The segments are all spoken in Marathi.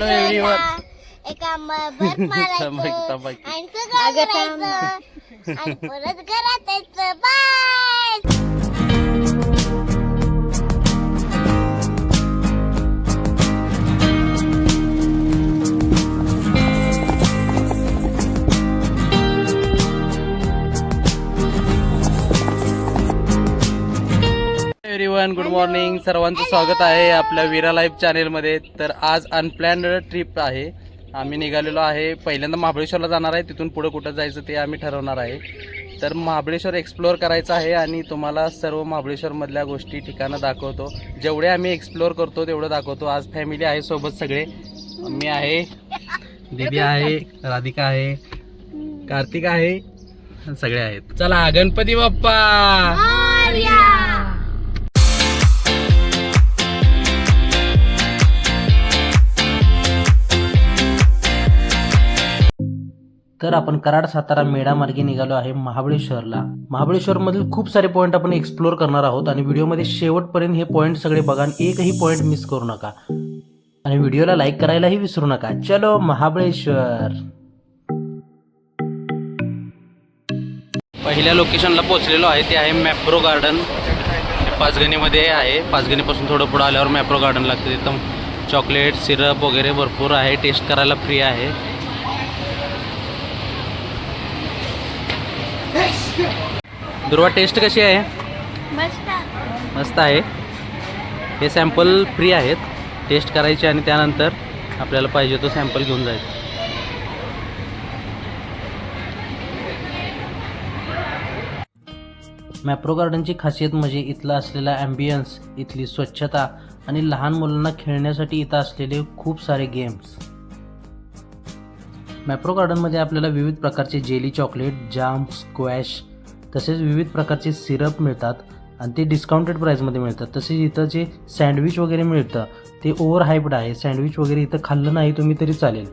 Hello everyone. एका बर्फ मारायचं आणि सगळं करायचं आणि परत घरात यायचं. बाय. Everyone, good morning. सर्वांचं स्वागत आहे आपल्या वीरा लाईव्ह चॅनेलमध्ये. तर आज अनप्लॅन्ड ट्रिप आहे. आम्ही निघालेलो आहे. पहिल्यांदा महाबळेश्वरला जाणार आहे. तिथून पुढे कुठं जायचं ते आम्ही ठरवणार आहे. तर महाबळेश्वर एक्सप्लोअर करायचं आहे आणि तुम्हाला सर्व महाबळेश्वरमधल्या गोष्टी ठिकाणं दाखवतो. जेवढे आम्ही एक्सप्लोअर करतो तेवढं दाखवतो. आज फॅमिली आहे सोबत सगळे. मी आहे, दीदी आहे, राधिका आहे, कार्तिक आहे, सगळे आहेत. चला, गणपती बाप्पा. तर आपण कराड सातारा मेढा मार्गे निघालो आहे महाबळेश्वरला. महाबळेश्वर मधील खूप सारे पॉईंट आपण एक्सप्लोर करणार आहोत आणि व्हिडिओमध्ये शेवटपर्यंत हे पॉईंट सगळे बघा. एकही पॉईंट मिस करू नका आणि व्हिडिओला लाईक करायलाही विसरू नका. चलो महाबळेश्वर. पहिल्या लोकेशनला पोहोचलेलो आहे. ते आहे मॅप्रो गार्डन. पाचगणीमध्ये आहे. पाचगणीपासून थोडं पुढं आल्यावर मॅप्रो गार्डन लागते. तिथं चॉकलेट, सिरप वगैरे भरपूर आहे. टेस्ट करायला फ्री आहे. दुर्वा, टेस्ट कशी आहे? मस्त आहे. हे सॅम्पल फ्री आहेत. टेस्ट करायचे आणि त्यानंतर आपल्याला पाहिजे तो सॅम्पल घेऊन जायचा. मॅप्रो गार्डनची खासियत म्हणजे इथला असलेला ॲम्बियन्स, इथली स्वच्छता आणि लहान मुलांना खेळण्यासाठी इथं असलेले खूप सारे गेम्स. मॅप्रो गार्डनमध्ये आपल्याला विविध प्रकारचे जेली, चॉकलेट, जाम, स्क्वॅश तसेच विविध प्रकारचे सिरप मिळतात आणि ते डिस्काउंटेड प्राईसमध्ये मिळतात. तसेच इथं जे सँडविच वगैरे मिळतं ते ओव्हर हायप्ड आहे. सँडविच वगैरे इथं खाल्लं नाही तुम्ही तरी चालेल.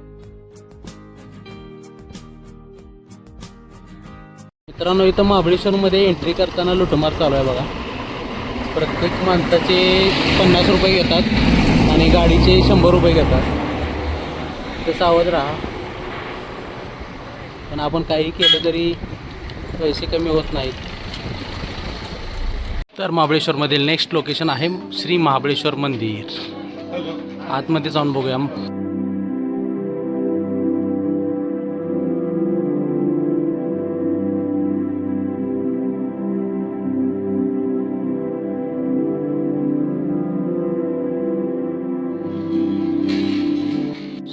मित्रांनो, इथं महाबळेश्वरमध्ये एंट्री करताना लुटमार चालू आहे बघा. प्रत्येक माणसाचे 50 रुपये घेतात आणि गाडीचे 100 रुपये घेतात. तर सावध राहा. पण आपण काही केलं तरी पैसे कमी होत नाहीत. तर महाबळेश्वरमधील नेक्स्ट लोकेशन आहे श्री महाबळेश्वर मंदिर. आतमध्ये जाऊन बघूया.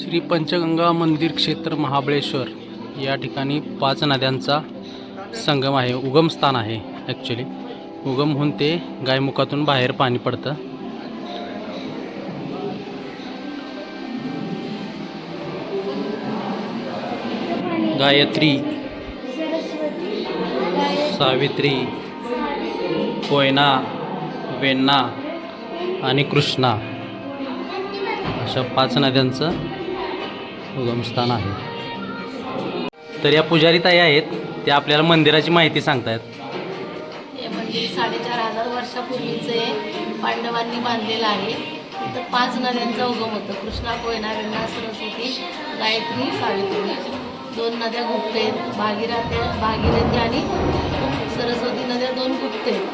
श्री पंचगंगा मंदिर क्षेत्र महाबळेश्वर या ठिकाणी 5 नद्यांचा संगम आहे. उगम स्थान आहे. ॲक्च्युली उगम होऊन ते गायमुखातून बाहेर पाणी पडतं. गायत्री, सावित्री, कोयना, वेण्णा आणि कृष्णा अशा 5 नद्यांचं उगमस्थान आहे. तर या पुजारी ताई आहेत. ते आपल्याला मंदिराची माहिती सांगतायत. हे मंदिर 4500 वर्षापूर्वीचे पांडवांनी बांधलेलं आहे. इथं 5 नद्यांचा उगम होतो. कृष्णा, कोयना, वेण्णा, सरस्वती, गायत्री, सावित्री. 2 नद्या गुप्त आहेत. भागीरथी आणि सरस्वती नद्या 2 गुप्त आहेत.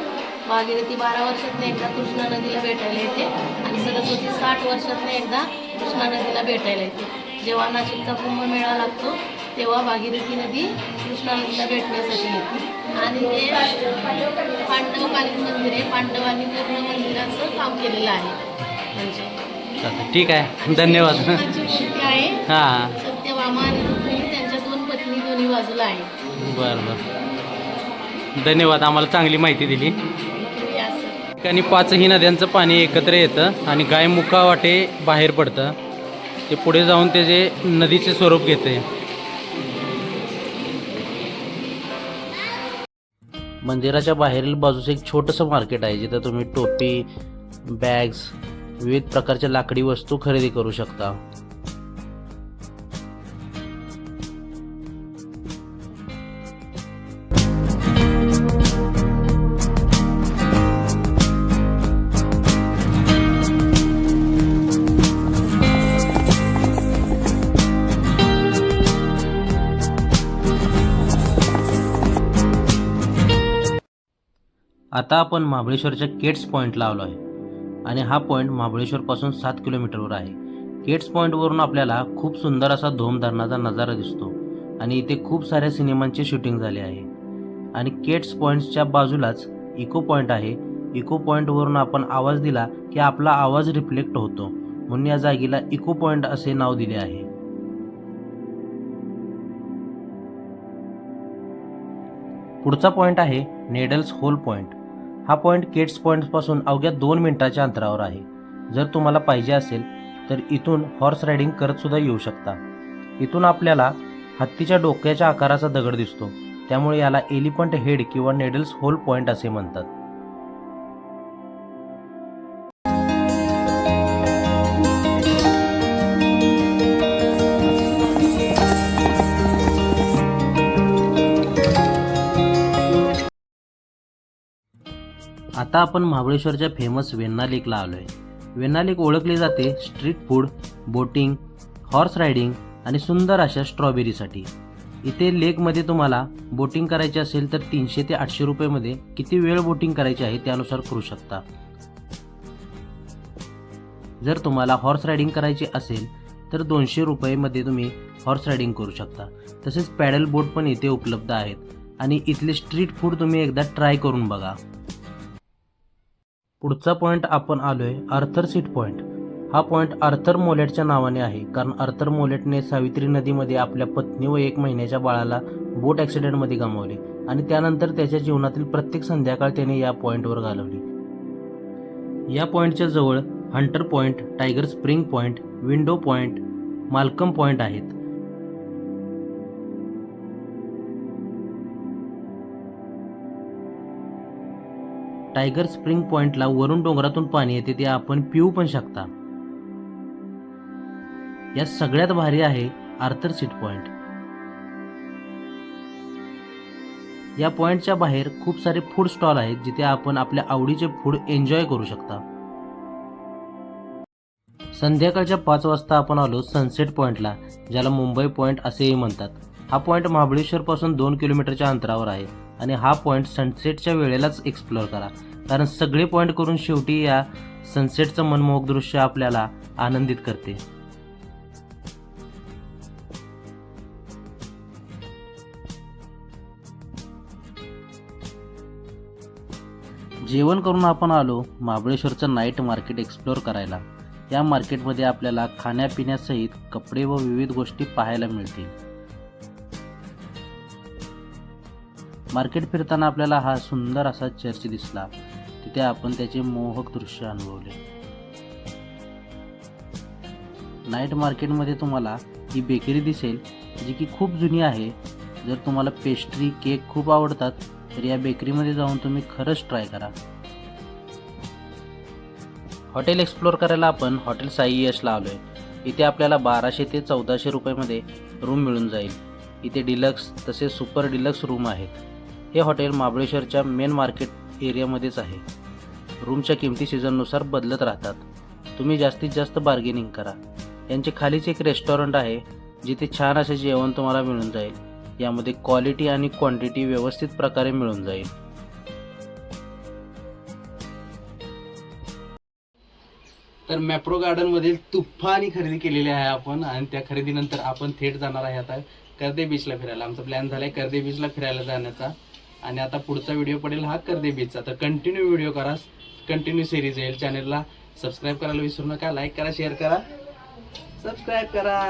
भागीरथी 12 वर्षातून एकदा कृष्णा नदीला भेटायला येते आणि सरस्वती 60 वर्षातून एकदा कृष्णा नदीला भेटायला येते. जेव्हा नाशिकचा कुंभमेळा लागतो तेव्हा भागीरथी नदी कृष्णा नदीला भेटण्यासाठी येते. आणि हे पांडवकालीन मंदिर आहे. पांडवांनी पूर्ण मंदिराचं काम केलेलं आहे. म्हणजे ठीक आहे, धन्यवाद. कृष्णाची मूर्ती आहे. हां, सत्यभामा आणि रुक्मिणी त्यांच्या 2 पत्नी दोन्ही बाजूला आहे. बरं बरं, धन्यवाद. आम्हाला चांगली माहिती दिली. ठिकाणी 5ही नद्यांचं पाणी एकत्र येतं आणि गायमुखावाटे बाहेर पडतं. ते पुढे जाऊन त्याचे नदीचे स्वरूप घेते. मंदिराच्या बाहेरील बाजूस एक छोटंसं मार्केट आहे जिथं तुम्ही टोपी, बॅग्स, विविध प्रकारच्या लाकडी वस्तू खरेदी करू शकता. आता आपण महाबळेश्वरच्या केट्स पॉईंटला आलो आहे आणि हा पॉईंट महाबळेश्वरपासून 7 किलोमीटरवर आहे. केट्स पॉईंटवरून आपल्याला खूप सुंदर असा धोम धरणाचा नजारा दिसतो आणि इथे खूप साऱ्या सिनेमांचे शूटिंग झाले आहे. आणि केट्स पॉईंटच्या बाजूलाच इको पॉईंट आहे. इको पॉईंटवरून आपण आवाज दिला की आपला आवाज रिफ्लेक्ट होतो, म्हणून या जागेला इको पॉईंट असे नाव दिले आहे. पुढचा पॉईंट आहे नेडल्स होल पॉईंट. हा पॉईंट केट्स पॉईंटपासून अवघ्या 2 मिनिटाच्या अंतरावर आहे. जर तुम्हाला पाहिजे असेल तर इथून हॉर्स रायडिंग करत सुद्धा येऊ शकता. इथून आपल्याला हत्तीच्या डोक्याच्या आकाराचा दगड दिसतो, त्यामुळे याला एलिफंट हेड किंवा नेडल्स होल पॉईंट असे म्हणतात. आता आपण महाबळेश्वरच्या फेमस वेण्णा लेकला आलो आहे. वेण्णा लेक ओळखली जाते street food, boating, horse riding आणि सुंदर अशा स्ट्रॉबेरीसाठी. इथे लेकमध्ये तुम्हाला बोटिंग करायची असेल तर 300 ते 800 रुपयेमध्ये किती वेळ बोटिंग करायची आहे त्यानुसार करू शकता. जर तुम्हाला हॉर्स रायडिंग करायची असेल तर 200 रुपयेमध्ये तुम्ही हॉर्स रायडिंग करू शकता. तसेच पॅडल बोट पण इथे उपलब्ध आहेत आणि इथले स्ट्रीट फूड तुम्ही एकदा ट्राय करून बघा. पुढचा पॉईंट आपण आलोय आर्थर सीट पॉईंट. हा पॉईंट आर्थर मोलेटच्या नावाने आहे, कारण आर्थर मोलेटने सावित्री नदीमध्ये आपल्या पत्नी व 1 महिन्याच्या बाळाला बोट ॲक्सिडेंटमध्ये गमावले आणि त्यानंतर त्याच्या जीवनातील प्रत्येक संध्याकाळ त्याने या पॉईंटवर घालवली. या पॉईंटच्या जवळ Hunter point, tiger spring point, window point, Malcolm point आहेत. टायगर स्प्रिंग पॉईंटला वरून डोंगरातून पाणी येते, ते आपण पिऊ पण शकता. या सगळ्यात भारी आहे आर्थर सीट पॉईंट. या पॉईंटच्या बाहेर खूप सारे फूड स्टॉल आहेत, जिथे आपण आपल्या आवडीचे फूड एन्जॉय करू शकता. संध्याकाळच्या 5 वाजता आपण आलो सनसेट पॉईंटला, ज्याला मुंबई पॉईंट असेही म्हणतात. हा पॉईंट महाबळेश्वरपासून 2 किलोमीटरच्या अंतरावर आहे आणि हा पॉईंट सनसेटच्या वेळेलाच एक्सप्लोअर करा, कारण सगळे पॉईंट करून शेवटी या सनसेटचं मनमोहक दृश्य आपल्याला आनंदित करते. जेवण करून आपण आलो महाबळेश्वरचं नाईट मार्केट एक्सप्लोअर करायला. या मार्केटमध्ये आपल्याला खाण्यापिण्यासहित कपडे व विविध गोष्टी पाहायला मिळतील. मार्केट फिरताना आपल्याला हा सुंदर असा चर्च दिसला, तिथे आपण त्याचे मोहक दृश्य अनुभवले. नाईट मार्केटमध्ये तुम्हाला ही बेकरी दिसेल, जी की खूप जुनी आहे. जर तुम्हाला पेस्ट्री, केक खूप आवडतात तर या बेकरीमध्ये जाऊन तुम्ही खरंच ट्राय करा. हॉटेल एक्सप्लोअर करायला आपण हॉटेल साई यशला आलोय. इथे आपल्याला 1200 ते 1400 रुपयामध्ये रूम मिळून जाईल. इथे डिलक्स तसेच सुपर डिलक्स रूम आहेत. हे हॉटेल महाबळेश्वरच्या मेन मार्केट एरियामध्येच आहे. रूमच्या किमती सीझननुसार बदलत राहतात. तुम्ही जास्तीत जास्त बार्गेनिंग करा. यांचे खालीच एक रेस्टॉरंट आहे, जिथे छान असे जेवण तुम्हाला मिळून जाईल. यामध्ये क्वालिटी आणि क्वांटिटी व्यवस्थित प्रकारे मिळून जाईल. तर मॅप्रो गार्डनमधील तुफानी खरेदी केलेली आहे आपण, आणि त्या खरेदीनंतर आपण थेट जाणार आहे आता कर्दे बीचला फिरायला. आमचा प्लॅन झाला आहे कर्दे बीचला फिरायला जाण्याचा, आणि आता पुढचा व्हिडिओ पडेल हा कर्दे बीचचा. तर कंटिन्यू व्हिडिओ करा, कंटिन्यू सिरीज येईल. चॅनलला सबस्क्राईब करायला विसरू नका. लाईक करा, शेअर करा, सबस्क्राईब करा.